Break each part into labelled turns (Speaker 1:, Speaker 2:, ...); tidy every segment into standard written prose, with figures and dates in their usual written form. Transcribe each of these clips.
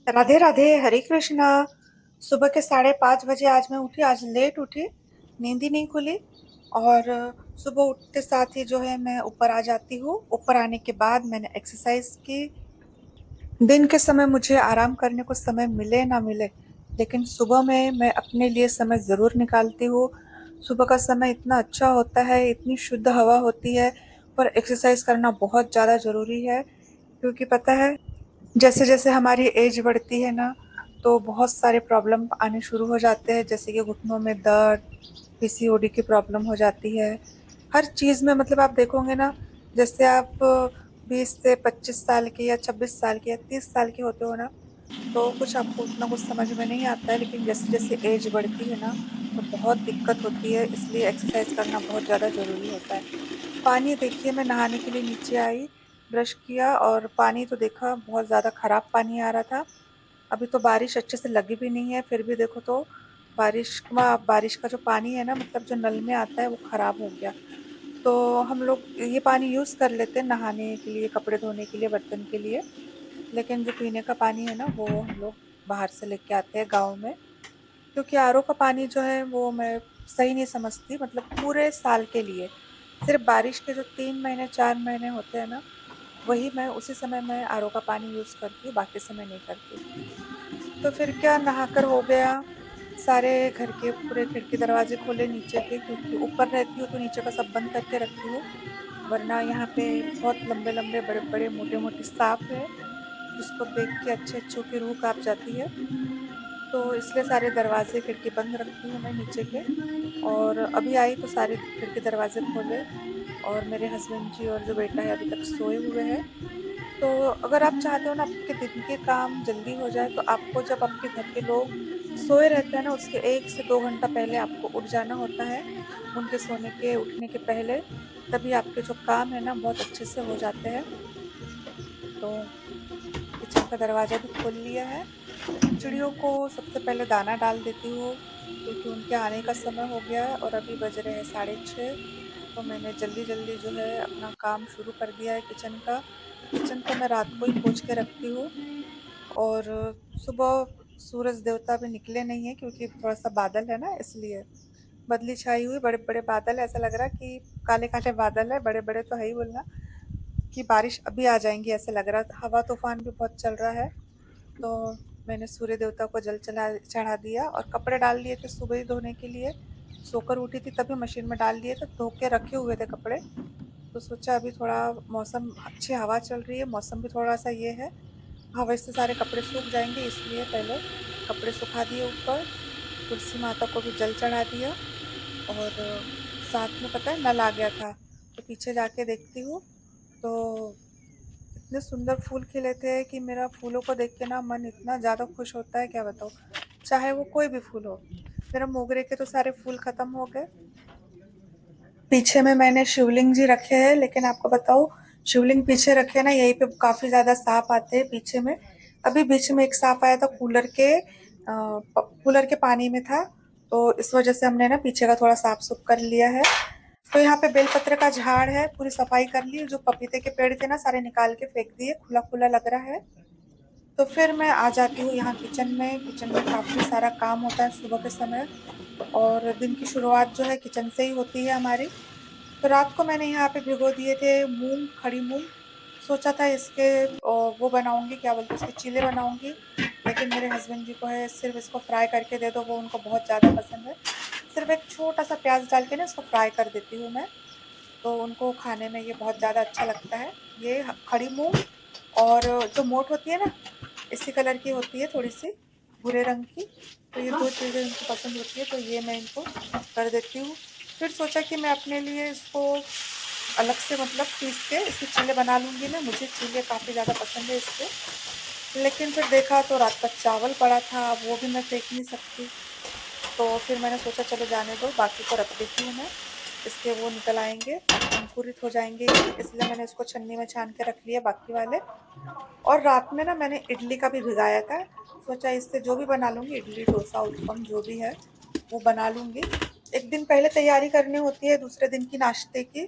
Speaker 1: राधे राधे, हरे कृष्णा। सुबह के 5:30 बजे आज मैं उठी। आज लेट उठी, नींद ही नहीं खुली। और सुबह उठते साथ ही जो है मैं ऊपर आ जाती हूँ। ऊपर आने के बाद मैंने एक्सरसाइज की। दिन के समय मुझे आराम करने को समय मिले ना मिले, लेकिन सुबह में मैं अपने लिए समय ज़रूर निकालती हूँ। सुबह का समय इतना अच्छा होता है, इतनी शुद्ध हवा होती है, और एक्सरसाइज करना बहुत ज़्यादा ज़रूरी है। क्योंकि पता है, जैसे जैसे हमारी एज बढ़ती है ना, तो बहुत सारे प्रॉब्लम आने शुरू हो जाते हैं, जैसे कि घुटनों में दर्द, पीसीओडी की प्रॉब्लम हो जाती है। हर चीज़ में मतलब आप देखोगे ना, जैसे आप 20 से 25 साल के या 26 साल के या 30 साल के होते हो ना, तो कुछ आपको उतना कुछ समझ में नहीं आता है, लेकिन जैसे जैसे एज बढ़ती है ना, तो बहुत दिक्कत होती है। इसलिए एक्सरसाइज करना बहुत ज़्यादा ज़रूरी होता है। पानी देखिए, मैं नहाने के लिए नीचे आई, ब्रश किया, और पानी तो देखा बहुत ज़्यादा खराब पानी आ रहा था। अभी तो बारिश अच्छे से लगी भी नहीं है, फिर भी देखो तो बारिश का जो पानी है ना, मतलब जो नल में आता है, वो खराब हो गया। तो हम लोग ये पानी यूज़ कर लेते हैं नहाने के लिए, कपड़े धोने के लिए, बर्तन के लिए। लेकिन जो पीने का पानी है ना, वो हम लोग बाहर से लेके आते हैं गाँव में। क्योंकि आरओ का पानी जो है वो मैं सही नहीं समझती, मतलब पूरे साल के लिए। सिर्फ बारिश के जो 3 महीने 4 महीने होते हैं ना, वही मैं उसी समय मैं आरओ का पानी यूज़ करती हूँ, बाकी समय नहीं करती। तो फिर क्या, नहाकर हो गया, सारे घर के पूरे खिड़की दरवाजे खोले नीचे के, क्योंकि ऊपर रहती हूँ तो नीचे का सब बंद करके रखती हूँ, वरना यहाँ पे बहुत लंबे लंबे बड़े बड़े मोटे मोटे सांप है, जिसको देख के अच्छे अच्छों की रूह कांप जाती है। तो इसलिए सारे दरवाजे खिड़की बंद रखती हूँ मैं नीचे के। और अभी आई तो सारे खिड़की दरवाजे खोले, और मेरे हस्बैंड जी और जो बेटा है अभी तक सोए हुए हैं। तो अगर आप चाहते हो ना आपके दिन के काम जल्दी हो जाए, तो आपको जब आपके घर के लोग सोए रहते हैं ना, उसके 1 से 2 घंटा पहले आपको उठ जाना होता है। उनके सोने के उठने के पहले, तभी आपके जो काम है ना बहुत अच्छे से हो जाते हैं। तो किचन का दरवाज़ा भी खोल लिया है। चिड़ियों को सबसे पहले दाना डाल देती हूँ, क्योंकि उनके आने का समय हो गया है, और अभी बज रहे हैं 6:30। तो मैंने जल्दी जल्दी जो है अपना काम शुरू कर दिया है किचन का। किचन तो मैं रात को ही पोंछ के रखती हूँ। और सुबह सूरज देवता भी निकले नहीं है, क्योंकि थोड़ा सा बादल है ना, इसलिए बदली छाई हुई, बड़े बड़े बादल, ऐसा लग रहा कि काले काले बादल है, बड़े बड़े तो है ही बोलना, कि बारिश अभी आ जाएंगी ऐसे लग रहा था। हवा तूफान भी बहुत चल रहा है। तो मैंने सूर्य देवता को जल चला चढ़ा दिया, और कपड़े डाल लिए थे सुबह ही धोने के लिए। सोकर उठी थी तभी मशीन में डाल दिए थे, धो के रखे हुए थे कपड़े। तो सोचा अभी थोड़ा मौसम अच्छी हवा चल रही है, मौसम भी थोड़ा सा ये है, हवा से सारे कपड़े सूख जाएंगे, इसलिए पहले कपड़े सुखा दिए ऊपर। तुलसी माता को भी जल चढ़ा दिया। और साथ में पता है नल आ गया था, तो पीछे जाके देखती हूँ, तो इतने सुंदर फूल खिले थे कि मेरा फूलों को देख के ना मन इतना ज़्यादा खुश होता है, क्या बताऊँ। चाहे वो कोई भी फूल हो। मेरा मोगरे के तो सारे फूल खत्म हो गए। पीछे में मैंने शिवलिंग जी रखे हैं, लेकिन आपको बताऊँ, शिवलिंग पीछे रखे ना, यहीं पे काफ़ी ज़्यादा सांप आते हैं पीछे में। अभी बीच में एक सांप आया था, कूलर के पानी में था, तो इस वजह से हमने ना पीछे का थोड़ा साफ सुफ कर लिया है। तो यहाँ पे बेलपत्र का झाड़ है, पूरी सफाई कर ली। जो पपीते के पेड़ थे ना, सारे निकाल के फेंक दिए, खुला खुला लग रहा है। तो फिर मैं आ जाती हूँ यहाँ किचन में। किचन में काफ़ी सारा काम होता है सुबह के समय, और दिन की शुरुआत जो है किचन से ही होती है हमारी। तो रात को मैंने यहाँ पे भिगो दिए थे मूंग, खड़ी मूंग। सोचा था इसके वो बनाऊंगी, क्या बोलते हैं, इसके चीले बनाऊंगी, लेकिन मेरे हस्बैंड जी को है सिर्फ इसको फ्राई करके दे दो, वो उनको बहुत ज़्यादा पसंद है। सिर्फ एक छोटा सा प्याज डाल के ना इसको फ्राई कर देती हूँ मैं, तो उनको खाने में ये बहुत ज़्यादा अच्छा लगता है। ये खड़ी मूंग, और जो मोट होती है ना, इसी कलर की होती है, थोड़ी सी भूरे रंग की। तो ये दो चीज़ें इनको पसंद होती है, तो ये मैं इनको कर देती हूँ। फिर सोचा कि मैं अपने लिए इसको अलग से मतलब पीस के इसके चीले बना लूँगी मैं। मुझे चीले काफ़ी ज़्यादा पसंद है इसके। लेकिन फिर देखा तो रात का चावल पड़ा था, वो भी मैं फेंक नहीं सकती। तो फिर मैंने सोचा चलो जाने दो, बाकी को रख देती हूँ मैं। इसके वो निकल आएंगे, अंकुरित हो जाएंगे ये, इसलिए मैंने इसको छन्नी में छान के रख लिया बाकी वाले। और रात में ना मैंने इडली का भी भिगाया था। सोचा इससे जो भी बना लूँगी, इडली डोसा उत्पम जो भी है वो बना लूँगी। एक दिन पहले तैयारी करनी होती है दूसरे दिन की नाश्ते की।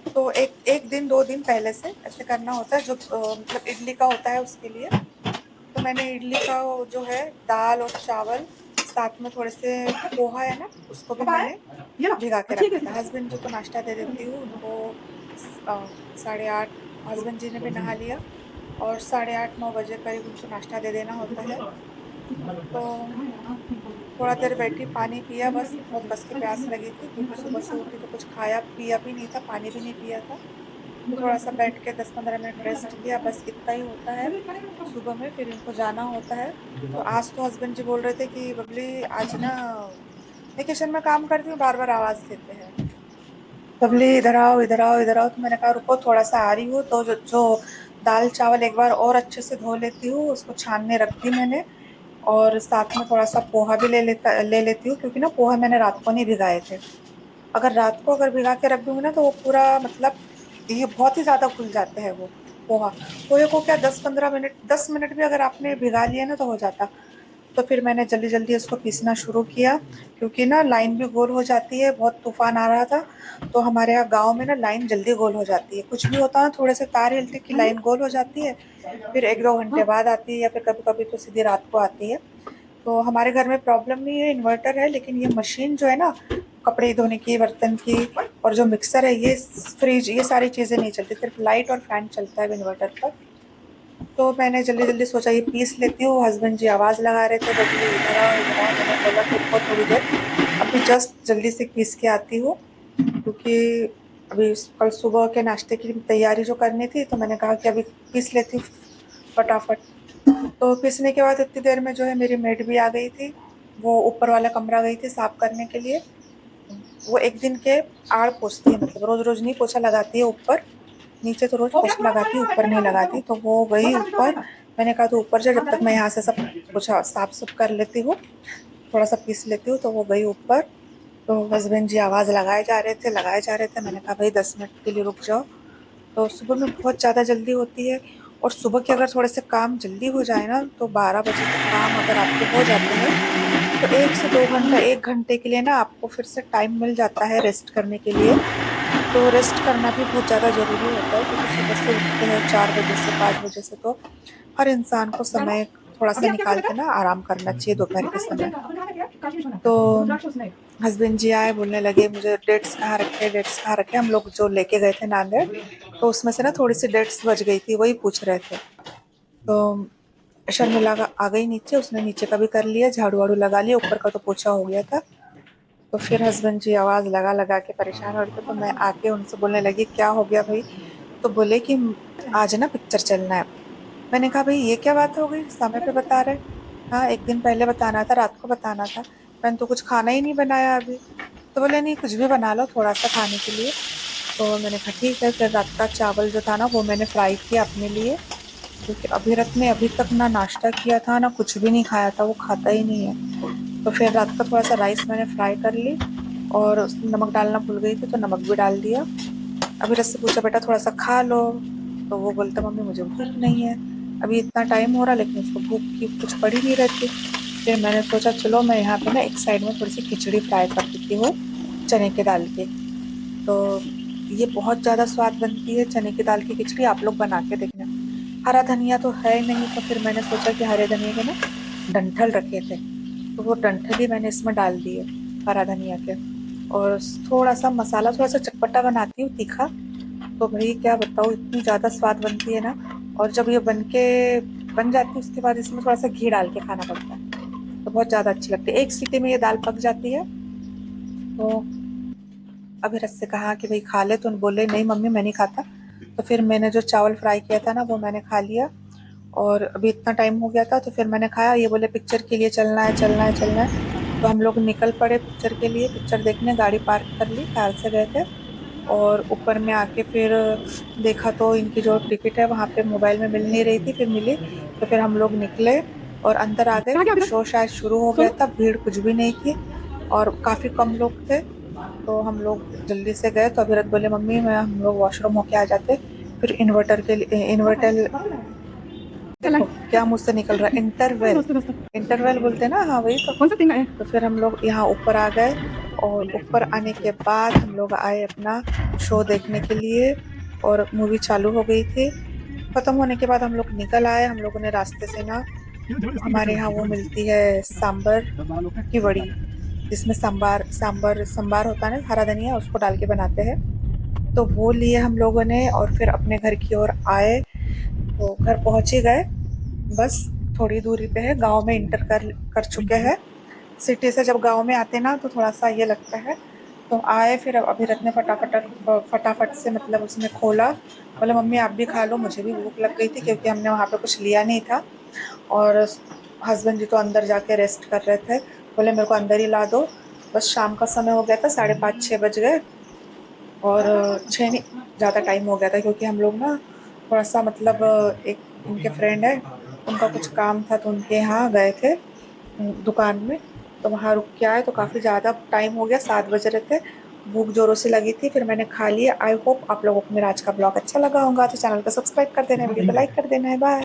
Speaker 1: तो एक एक दिन 2 दिन पहले से ऐसे करना होता है, जो मतलब इडली का होता है उसके लिए। तो मैंने इडली का वो जो है दाल और चावल साथ में थोड़े से पोहा है ना, उसको भी मैंने भिगा के रखा था। हस्बैंड जी को नाश्ता दे देती हूँ उनको। 8:30 हस्बैंड जी ने भी नहा लिया और 8:30-9 बजे करीब उनको नाश्ता दे देना होता है। तो थोड़ा देर बैठी, पानी पिया, बस बहुत कस के प्यास लगी थी क्योंकि सुबह से उठी तो कुछ खाया पिया भी नहीं था, पानी भी नहीं पिया था। तो थोड़ा सा बैठ के 10-15 मिनट रेस्ट किया, बस इतना ही होता है सुबह में। फिर इनको जाना होता है। तो आज तो हस्बैंड जी बोल रहे थे कि बबली आज ना मैं किचन में काम करती हूँ, बार बार आवाज देते हैं, बबली इधर आओ इधर आओ इधर आओ। तो मैंने कहा रुको थोड़ा सा आ रही हूँ। तो जो दाल चावल एक बार और अच्छे से धो लेती हूँ, उसको छानने रख दी मैंने। और साथ में थोड़ा सा पोहा भी ले लेती हूँ क्योंकि ना पोहा मैंने रात को नहीं भिगाए थे। अगर भिगा के रख दूंगी ना तो वो पूरा मतलब ये बहुत ही ज्यादा घुल जाते हैं वो पोहा। पोहे को क्या 10-15 मिनट, 10 मिनट भी अगर आपने भिगा लिया ना तो हो जाता। तो फिर मैंने जल्दी जल्दी उसको पीसना शुरू किया क्योंकि ना लाइन भी गोल हो जाती है। बहुत तूफान आ रहा था तो हमारे यहाँ गांव में ना लाइन जल्दी गोल हो जाती है। कुछ भी होता है थोड़े से तार हिलते की लाइन गोल हो जाती है, फिर 1-2 घंटे बाद आती है या फिर कभी कभी तो सीधी रात को आती है। तो हमारे घर में प्रॉब्लम नहीं है, इन्वर्टर है, लेकिन ये मशीन जो है ना कपड़े धोने की, बर्तन की, और जो मिक्सर है, ये फ्रिज, ये सारी चीजें नहीं चलती, सिर्फ लाइट और फैन चलता है इन्वर्टर पर। तो मैंने जल्दी जल्दी सोचा ये पीस लेती हूँ। हस्बैंड जी आवाज लगा रहे थे बबली इधर आओ इधर आओ। मैंने बोला रुको थोड़ी देर, अभी जस्ट जल्दी से पीस के आती हूँ क्योंकि अभी कल सुबह के नाश्ते की तैयारी जो करनी थी, तो मैंने कहा कि अभी पीस लेती हूँ फटाफट। तो पीसने के बाद इतनी देर में जो है मेरी मेड भी आ गई थी। वो ऊपर वाला कमरा गई थी साफ करने के लिए। वो एक दिन के आड़ पोछती है, मतलब रोज रोज नहीं पोछा लगाती है ऊपर, नीचे तो रोज पोछा लगाती है, ऊपर नहीं लगाती। तो वो गई ऊपर। मैंने कहा तो ऊपर जा, जब तक मैं यहाँ से सब कुछ साफ सुफ कर लेती हूँ, थोड़ा सा पीस लेती हूँ। तो वो गई ऊपर। तो हस्बैंड जी आवाज लगाए जा रहे थे। मैंने कहा भाई 10 मिनट के लिए रुक जाओ। तो सुबह में बहुत ज़्यादा जल्दी होती है। और सुबह के अगर थोड़े से काम जल्दी हो जाए ना तो 12 बजे तक काम अगर आपके हो जाते हैं तो 1 से 2 घंटा, 1 घंटे के लिए ना आपको फिर से टाइम मिल जाता है रेस्ट करने के लिए। तो रेस्ट करना भी बहुत ज़्यादा ज़रूरी होता है क्योंकि सुबह से उठते हैं 4 बजे से, 5 बजे से, तो हर इंसान को समय थोड़ा सा निकाल के ना आराम करना चाहिए दोपहर के समय। तो हस्बैंड जी आए, बोलने लगे मुझे डेट्स कहाँ रखे, डेट्स कहाँ रखे। हम लोग जो लेके गए थे नांदेड़, तो उसमें से ना थोड़ी सी डेट्स बच गई थी, वही पूछ रहे थे। तो शर्मिला आ गई नीचे, उसने नीचे का भी कर लिया, झाड़ू वाड़ू लगा लिया, ऊपर का तो पोछा हो गया था। तो फिर हस्बैंड जी आवाज लगा लगा के परेशान हो रहे थे। तो मैं आके उनसे बोलने लगी क्या हो गया भाई। तो बोले कि आज ना पिक्चर चलना है। मैंने कहा भाई ये क्या बात हो गई, समय पे बता रहे। हाँ एक दिन पहले बताना था, रात को बताना था, मैंने तो कुछ खाना ही नहीं बनाया अभी। तो बोले नहीं कुछ भी बना लो थोड़ा सा खाने के लिए। तो मैंने कहा ठीक है। फिर रात का चावल जो था ना वो मैंने फ्राई किया अपने लिए, क्योंकि अभिरत ने अभी तक ना नाश्ता किया था ना कुछ भी नहीं खाया था, वो खाता ही नहीं है। तो फिर रात का थोड़ा सा राइस मैंने फ्राई कर ली और उसमें नमक डालना भूल गई थी तो नमक भी डाल दिया। अभिरत से पूछा बेटा थोड़ा सा खा लो, तो वो बोलता मम्मी मुझे भूख नहीं है। अभी इतना टाइम हो रहा लेकिन उसको भूख की कुछ पड़ी नहीं रहती। फिर मैंने सोचा चलो मैं यहाँ पे ना एक साइड में थोड़ी सी खिचड़ी फ्राई कर देती हूँ चने के दाल की। तो ये बहुत ज़्यादा स्वाद बनती है चने की दाल की खिचड़ी, आप लोग बना के देखना। हरा धनिया तो है नहीं, तो फिर मैंने सोचा कि हरे धनिया के ना डंठल रखे थे, तो वो डंठल ही मैंने इसमें डाल दिए हरा धनिया के। और थोड़ा सा मसाला थोड़ा सा चटपटा बनाती हूँ, तीखा। तो भाई क्या बताऊँ इतनी ज़्यादा स्वाद बनती है ना। और जब ये बन जाती है उसके बाद इसमें थोड़ा सा घी डाल के खाना पड़ता है, तो बहुत ज़्यादा अच्छी लगती है। एक सीटी में ये दाल पक जाती है। तो अभी रस से कहा कि भाई खा ले, तो बोले नहीं मम्मी मैं नहीं खाता। तो फिर मैंने जो चावल फ्राई किया था ना वो मैंने खा लिया। और अभी इतना टाइम हो गया था तो फिर मैंने खाया। ये बोले पिक्चर के लिए चलना है चलना है चलना है। तो हम लोग निकल पड़े पिक्चर के लिए, पिक्चर देखने गाड़ी पार्क कर ली, कार से गए थे। और ऊपर में आके फिर देखा तो इनकी जो टिकट है वहाँ पे मोबाइल में मिल नहीं रही थी, फिर मिली। तो फिर हम लोग निकले और अंदर आ गए। शो शायद शुरू हो गया था, भीड़ कुछ भी नहीं थी और काफ़ी कम लोग थे। तो हम लोग जल्दी से गए। तो अभिरत बोले मम्मी मैं हम लोग वॉशरूम होके आ जाते। फिर इन्वर्टर देखो क्या मुंह से निकल रहा है, इंटरवेल, इंटरवेल बोलते हैं ना, हाँ वही तो। कौन सा तीन है? तो फिर हम लोग यहाँ ऊपर आ गए और ऊपर आने के बाद हम लोग आए अपना शो देखने के लिए और मूवी चालू हो गई थी। खत्म होने के बाद हम लोग निकल आए। हम लोगों ने रास्ते से ना हमारे यहाँ वो मिलती है सांबर की वड़ी, जिसमें सांबार सांबर सांबार होता है ना, हरा धनिया उसको डाल के बनाते हैं। तो वो लिए हम लोगों ने और फिर अपने घर की ओर आए। तो घर पहुंच ही गए, बस थोड़ी दूरी पे है, गांव में इंटर कर कर चुके हैं। सिटी से जब गांव में आते ना तो थोड़ा सा ये लगता है। तो आए, फिर अभिरत ने फटाफट फटाफट से मतलब उसने खोला, बोले मम्मी आप भी खा लो, मुझे भी भूख लग गई थी क्योंकि हमने वहां पे कुछ लिया नहीं था। और हस्बैंड जी तो अंदर जाके रेस्ट कर रहे थे, बोले मेरे को अंदर ही ला दो। बस शाम का समय हो गया था, 5:30-6 बज गए। और छः नहीं, ज़्यादा टाइम हो गया था क्योंकि हम लोग ना थोड़ा सा मतलब एक उनके फ्रेंड है, उनका कुछ काम था तो उनके यहाँ गए थे दुकान में। तो वहाँ रुक के आए तो काफ़ी ज़्यादा टाइम हो गया, 7 बज रहे थे। भूख जोरों से लगी थी, फिर मैंने खा लिया। आई होप आप लोगों को मेरा आज का ब्लॉग अच्छा लगा होगा, तो चैनल को सब्सक्राइब कर देना, वीडियो को लाइक कर देना है। बाय।